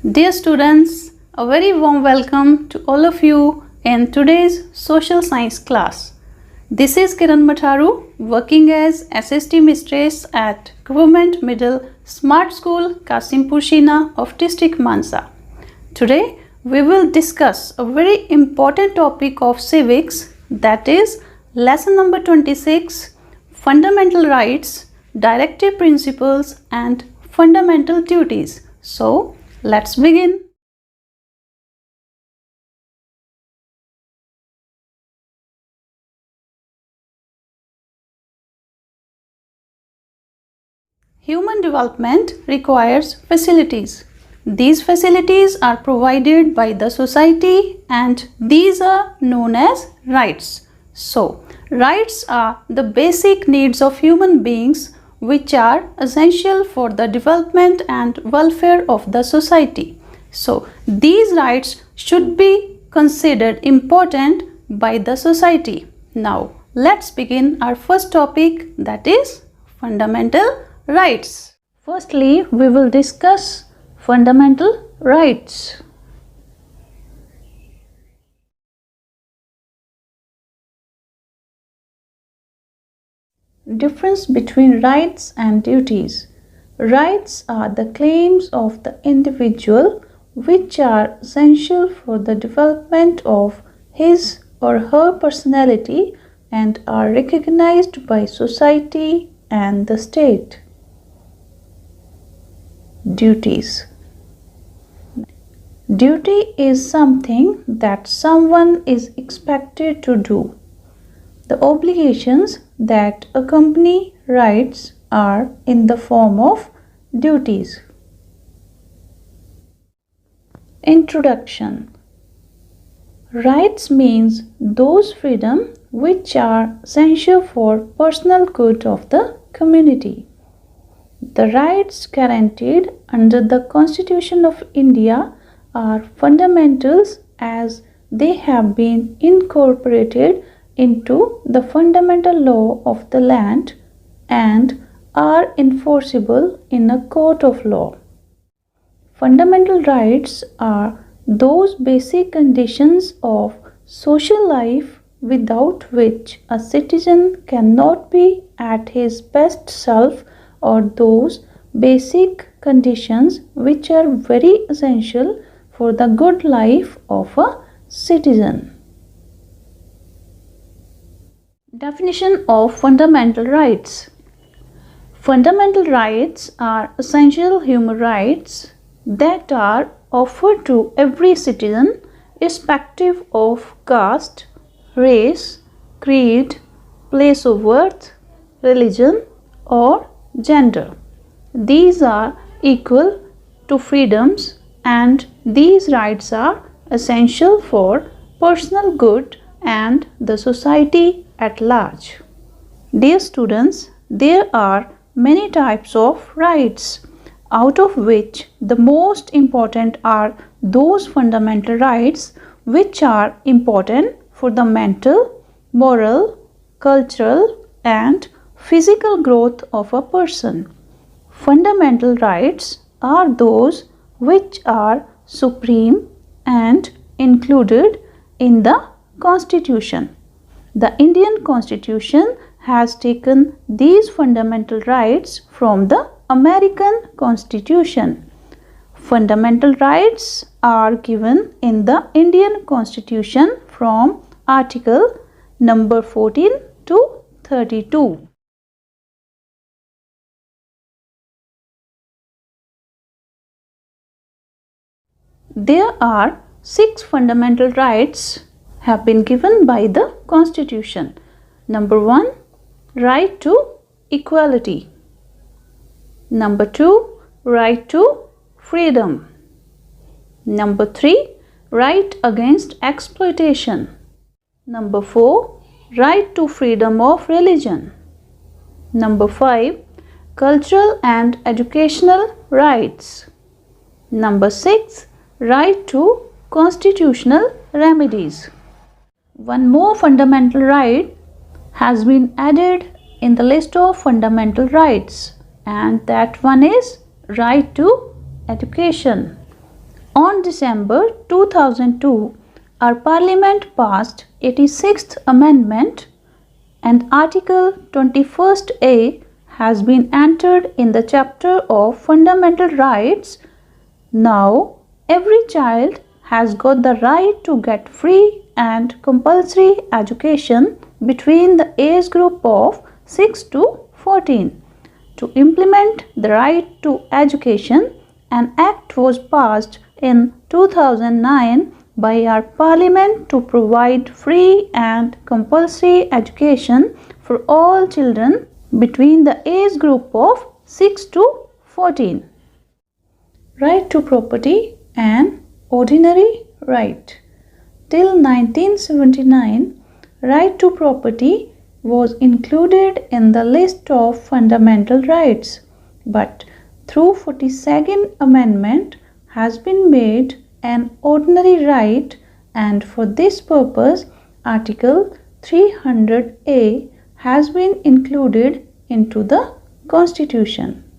Dear students, a very warm welcome to all of you in today's social science class. This is Kiran Matharu, working as SST Mistress at Government Middle Smart School, Kasimpur Shina of District Mansa. Today, we will discuss a very important topic of civics, that is lesson number 26, Fundamental Rights, Directive Principles and Fundamental Duties. So, let's begin. Human development requires facilities. These facilities are provided by the society and these are known as rights. So, rights are the basic needs of human beings which are essential for the development and welfare of the society. So, these rights should be considered important by the society. Now, let's begin our first topic, that is fundamental rights. Firstly, we will discuss fundamental rights. Difference between rights and duties. Rights are the claims of the individual which are essential for the development of his or her personality and are recognized by society and the state. Duties. Duty is something that someone is expected to do. The obligations that accompany rights are in the form of duties. Introduction. Rights means those freedoms which are essential for personal good of the community. The rights guaranteed under the Constitution of India are fundamentals as they have been incorporated into the fundamental law of the land and are enforceable in a court of law. Fundamental rights are those basic conditions of social life without which a citizen cannot be at his best self, or those basic conditions which are very essential for the good life of a citizen. Definition of fundamental rights. Fundamental rights are essential human rights that are offered to every citizen irrespective of caste, race, creed, place of birth, religion or gender. These are equal to freedoms and these rights are essential for personal good and the society at large. Dear students, there are many types of rights, out of which the most important are those fundamental rights which are important for the mental, moral, cultural and physical growth of a person. Fundamental rights are those which are supreme and included in the Constitution. The Indian Constitution has taken these fundamental rights from the American Constitution. Fundamental rights are given in the Indian Constitution from Article number 14 to 32. There are 6 fundamental rights have been given by the Constitution. Number 1, right to equality. Number 2, right to freedom. Number 3, right against exploitation. Number 4, right to freedom of religion. Number 5, cultural and educational rights. Number 6, right to constitutional remedies. One more fundamental right has been added in the list of fundamental rights, and that one is right to education. On December 2002, our Parliament passed 86th Amendment and Article 21A has been entered in the chapter of Fundamental Rights. Now, every child has got the right to get free and compulsory education between the age group of 6 to 14. To implement the right to education, an act was passed in 2009 by our Parliament to provide free and compulsory education for all children between the age group of 6 to 14. Right to property, an ordinary right. Till 1979, right to property was included in the list of fundamental rights, but through 42nd Amendment has been made an ordinary right, and for this purpose Article 300A has been included into the Constitution.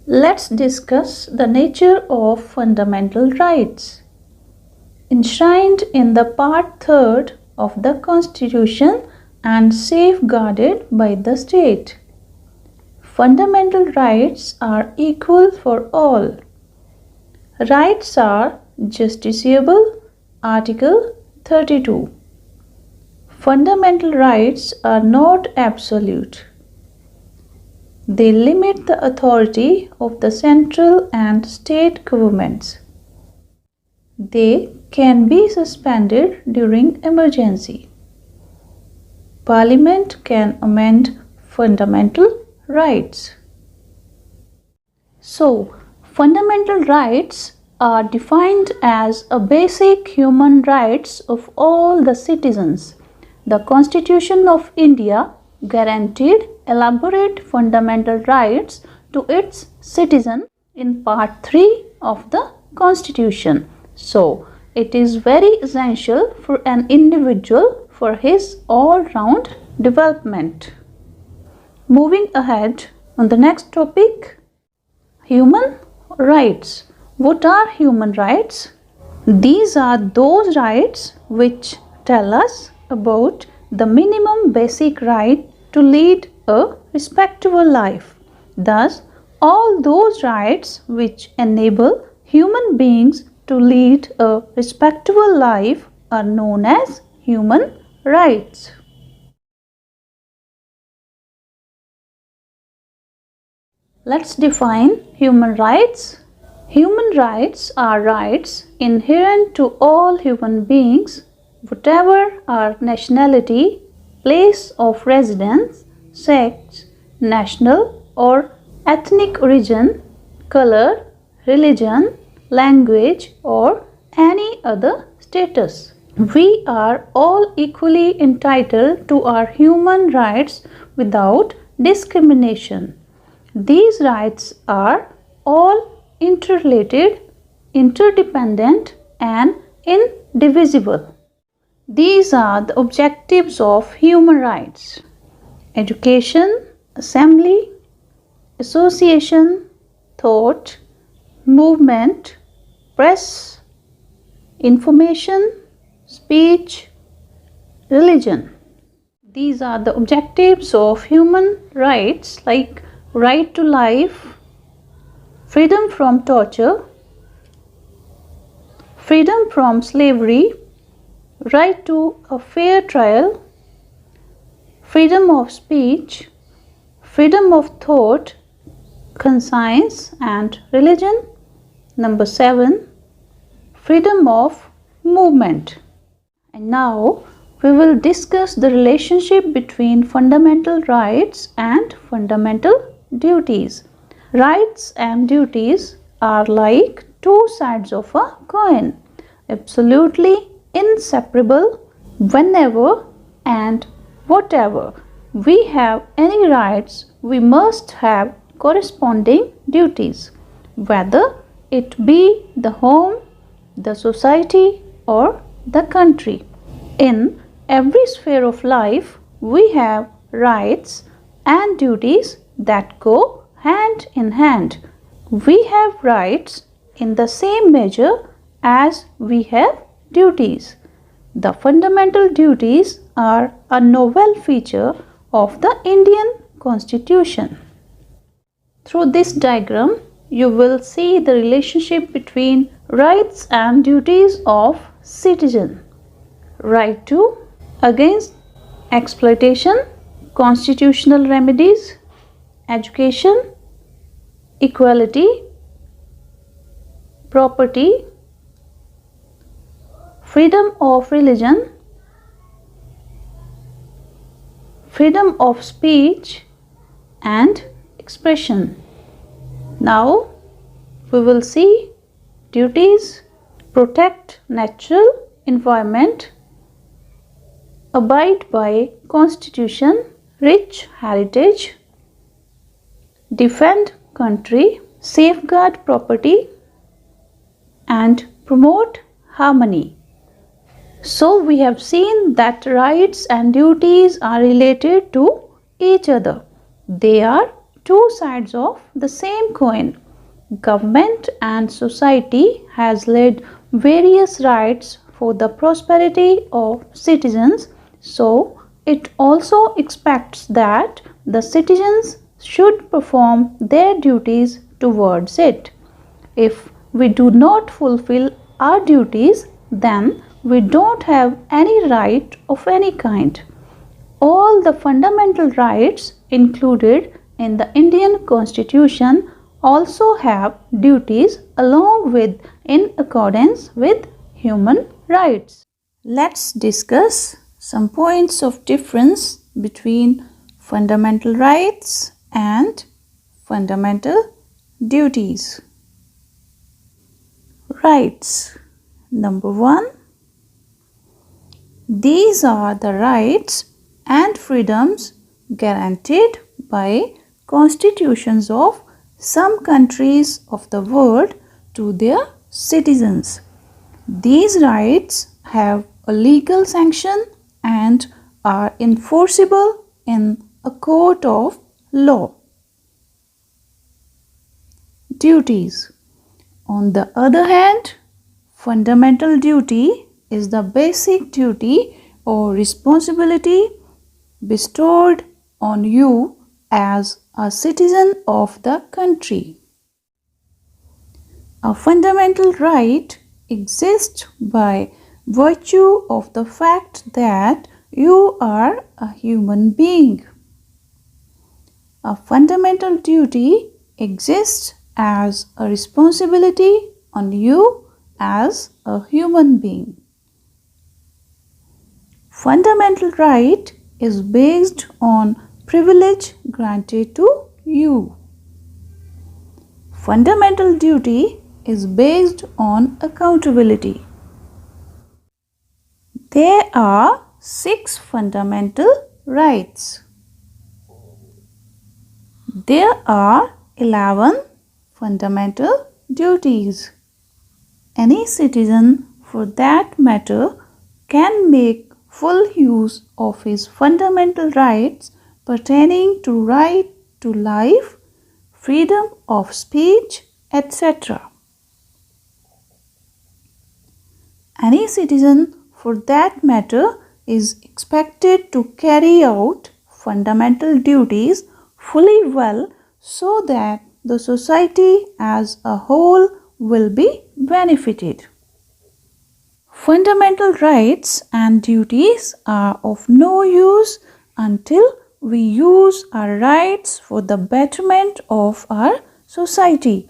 Let's discuss the nature of fundamental rights. Enshrined in the Part 3rd of the Constitution and safeguarded by the state. Fundamental rights are equal for all. Rights are justiciable, Article 32. Fundamental rights are not absolute. They limit the authority of the central and state governments. They can be suspended during emergency. Parliament can amend fundamental rights. So, fundamental rights are defined as a basic human rights of all the citizens. The Constitution of India guaranteed elaborate fundamental rights to its citizens in Part 3 of the Constitution. So, it is very essential for an individual for his all-round development. Moving ahead on the next topic, human rights. What are human rights? These are those rights which tell us about the minimum basic right to lead a respectable life. Thus, all those rights which enable human beings to lead a respectable life are known as human rights. Let's define human rights. Human rights are rights inherent to all human beings, whatever our nationality, place of residence, sex, national or ethnic origin, color, religion, language or any other status. We are all equally entitled to our human rights without discrimination. These rights are all interrelated, interdependent and indivisible. These are the objectives of human rights: education, assembly, association, thought, movement, press, information, speech, religion. These are the objectives of human rights like right to life, freedom from torture, freedom from slavery, right to a fair trial, freedom of speech, freedom of thought, conscience and religion. Number 7, freedom of movement. And now we will discuss the relationship between fundamental rights and fundamental duties. Rights and duties are like two sides of a coin, absolutely inseparable. Whenever and whatever we have any rights, we must have corresponding duties, whether it be the home, the society or the country. In every sphere of life, we have rights and duties that go hand in hand. We have rights in the same measure as we have duties. The fundamental duties are a novel feature of the Indian Constitution. Through this diagram, you will see the relationship between rights and duties of citizen. Right to against exploitation, constitutional remedies, education, equality, property, freedom of religion, freedom of speech and expression. Now we will see duties: protect natural environment, abide by constitution, rich heritage, defend country, safeguard property and promote harmony. So we have seen that rights and duties are related to each other. They are two sides of the same coin. Government and society has laid various rights for the prosperity of citizens, so it also expects that the citizens should perform their duties towards it. If we do not fulfill our duties, then we don't have any right of any kind. All the fundamental rights included in the Indian Constitution also have duties along with in accordance with human rights. Let's discuss some points of difference between fundamental rights and fundamental duties. Rights. Number 1. These are the rights and freedoms guaranteed by constitutions of some countries of the world to their citizens. These rights have a legal sanction and are enforceable in a court of law. Duties. On the other hand, fundamental duty is the basic duty or responsibility bestowed on you as a citizen of the country. A fundamental right exists by virtue of the fact that you are a human being. A fundamental duty exists as a responsibility on you as a human being. Fundamental right is based on privilege granted to you. Fundamental duty is based on accountability. There are 6 fundamental rights. There are 11 fundamental duties. Any citizen, for that matter, can make full use of his fundamental rights pertaining to right to life, freedom of speech, etc. Any citizen, for that matter, is expected to carry out fundamental duties fully well so that the society as a whole will be benefited. Fundamental rights and duties are of no use until we use our rights for the betterment of our society.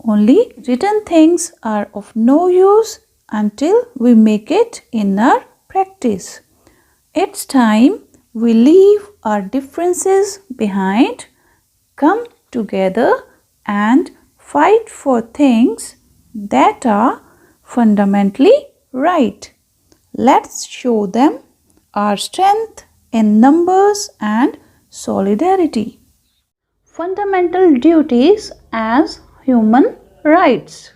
Only written things are of no use until we make it in our practice. It's time we leave our differences behind, come together and fight for things that are fundamentally right. Let's show them our strength in numbers and solidarity. Fundamental duties as human rights.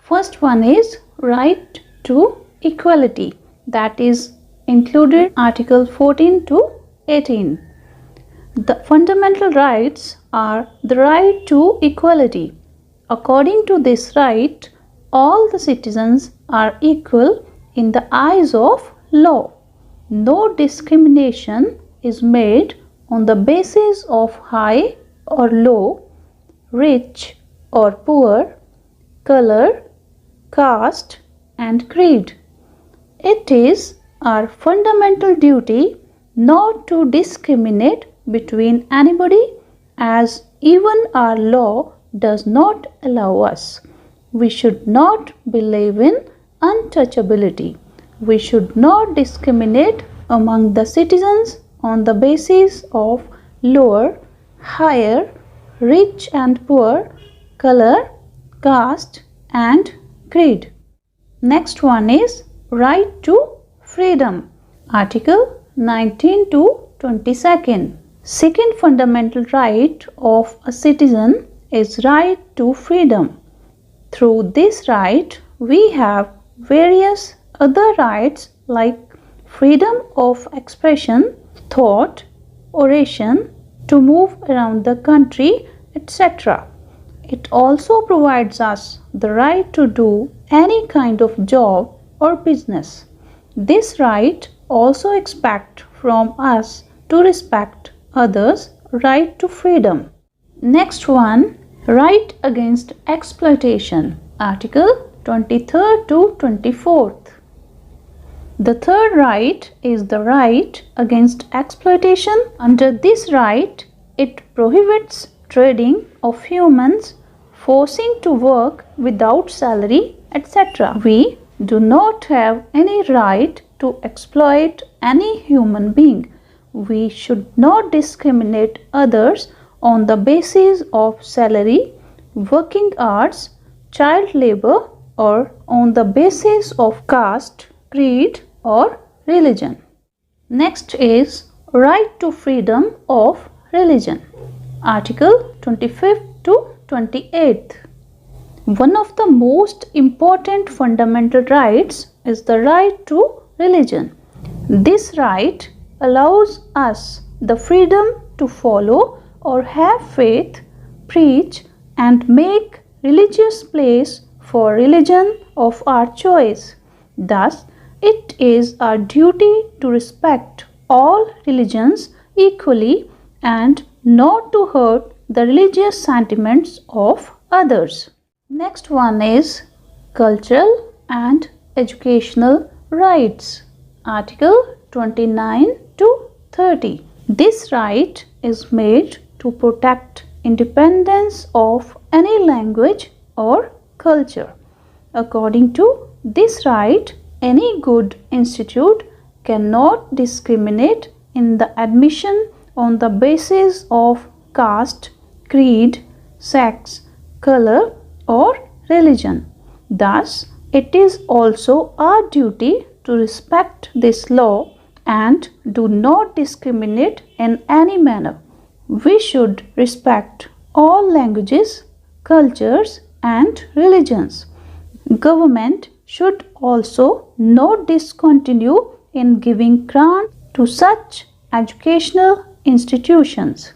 First one is right to equality, that is included Article 14 to 18. The fundamental rights are the right to equality. According to this right, all the citizens are equal in the eyes of law. No discrimination is made on the basis of high or low, rich or poor, color, caste, and creed. It is our fundamental duty not to discriminate between anybody, as even our law does not allow us. We should not believe in untouchability. We should not discriminate among the citizens on the basis of lower, higher, rich and poor, color, caste, and creed. Next one is right to freedom. Article 19 to 22nd. Second fundamental right of a citizen is right to freedom. Through this right, we have various other rights like freedom of expression, thought, oration, to move around the country, etc. It also provides us the right to do any kind of job or business. This right also expects from us to respect others' right to freedom. Next one, right against exploitation. Article 23rd to 24th. The third right is the right against exploitation. Under this right, it prohibits trading of humans, forcing to work without salary, etc. We do not have any right to exploit any human being. We should not discriminate others on the basis of salary, working hours, child labor, or on the basis of caste, creed, or religion. Next is right to freedom of religion. Article 25th to 28th. One of the most important fundamental rights is the right to religion. This right allows us the freedom to follow or have faith, preach, and make religious place for religion of our choice. Thus, it is our duty to respect all religions equally and not to hurt the religious sentiments of others. Next one is cultural and educational rights. Article 29 to 30. This right is made to protect independence of any language or culture. According to this right, any good institute cannot discriminate in the admission on the basis of caste, creed, sex, color, or religion. Thus, it is also our duty to respect this law and do not discriminate in any manner. We should respect all languages, cultures, and religions. Government should also not discontinue in giving grant to such educational institutions.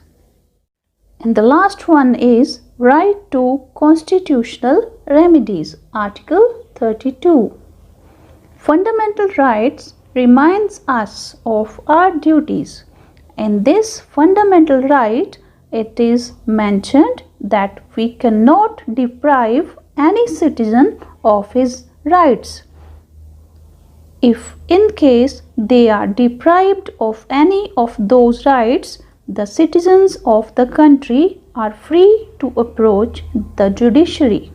And the last one is right to constitutional remedies. Article 32. Fundamental rights reminds us of our duties. In this fundamental right, it is mentioned that we cannot deprive any citizen of his rights. If in case they are deprived of any of those rights, the citizens of the country are free to approach the judiciary.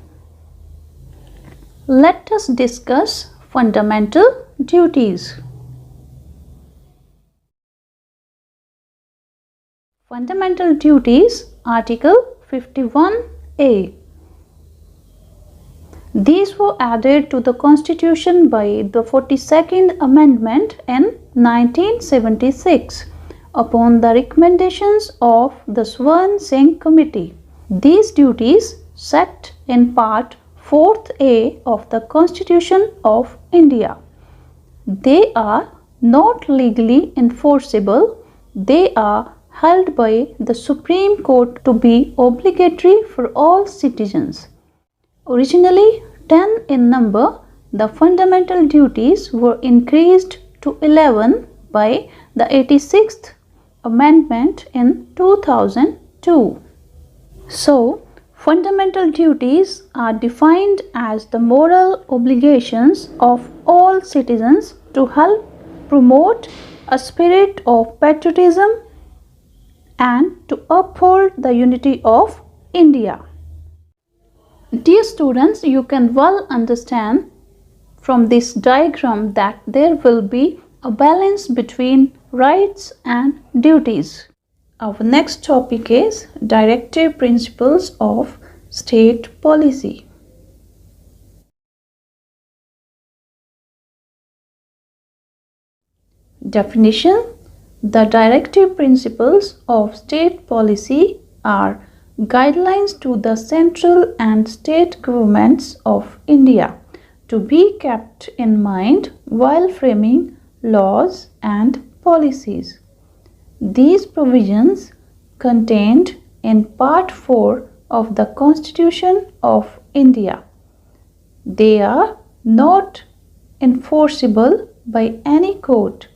Let us discuss fundamental duties. Fundamental duties, Article 51A. These were added to the Constitution by the 42nd Amendment in 1976 upon the recommendations of the Swan Singh Committee. These duties set in Part 4th A of the Constitution of India. They are not legally enforceable. They are held by the Supreme Court to be obligatory for all citizens. Originally 10 in number, the fundamental duties were increased to 11 by the 86th Amendment in 2002. So, fundamental duties are defined as the moral obligations of all citizens to help promote a spirit of patriotism and to uphold the unity of India. Dear students, you can well understand from this diagram that there will be a balance between rights and duties. Our next topic is Directive Principles of State Policy. Definition: the directive principles of state policy are guidelines to the central and state governments of India to be kept in mind while framing laws and policies. These provisions contained in Part 4 of the Constitution of India. They are not enforceable by any court,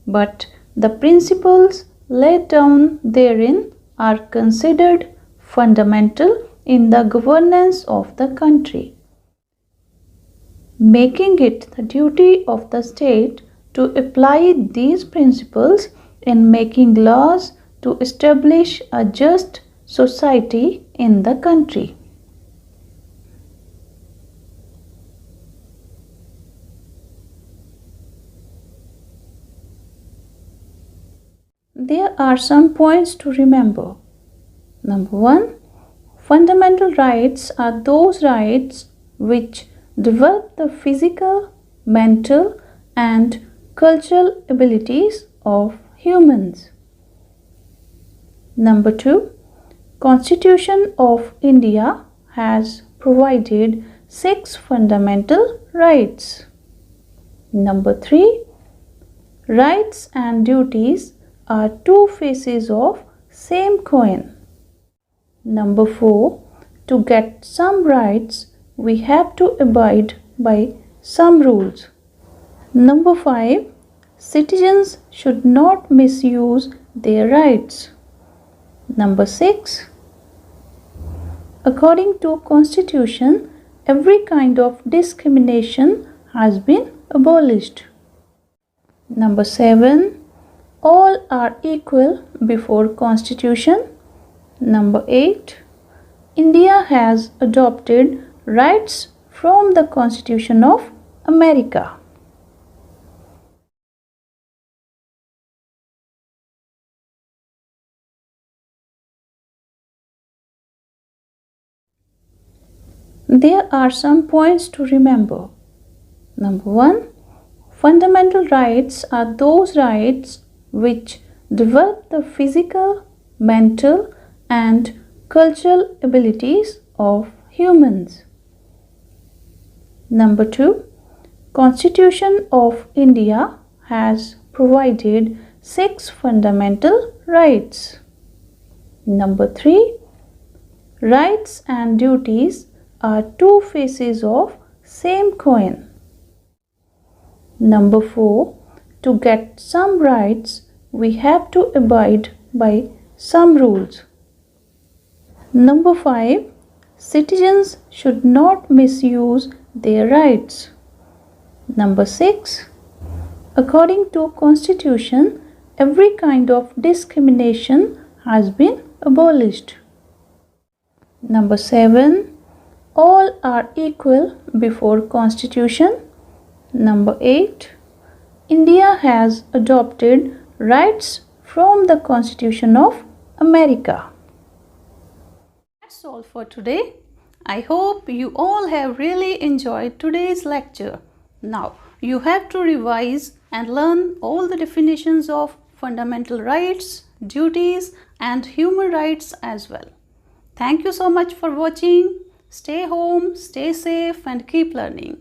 but the principles laid down therein are considered fundamental in the governance of the country, making it the duty of the state to apply these principles in making laws to establish a just society in the country. There are some points to remember. Number 1. Fundamental rights are those rights which develop the physical, mental, and cultural abilities of humans. Number 2. Constitution of India has provided 6 fundamental rights. Number 3. Rights and duties are two faces of same coin. Number 4. To get some rights, we have to abide by some rules. Number 5. Citizens should not misuse their rights. Number 6. According to Constitution, every kind of discrimination has been abolished. Number 7. All are equal before Constitution. Number 8. India has adopted rights from the Constitution of America. There are some points to remember. Number 1. Fundamental rights are those rights which develop the physical, mental, and cultural abilities of humans. Number 2. Constitution of India has provided 6 fundamental rights. Number 3. Rights and duties are two faces of same coin. Number 4. To get some rights, we have to abide by some rules. Number 5. Citizens should not misuse their rights. Number 6. According to Constitution, every kind of discrimination has been abolished. Number 7. All are equal before Constitution. Number 8. India has adopted rights from the Constitution of America. That's all for today. I hope you all have really enjoyed today's lecture. Now, you have to revise and learn all the definitions of fundamental rights, duties, and human rights as well. Thank you so much for watching. Stay home, stay safe, and keep learning.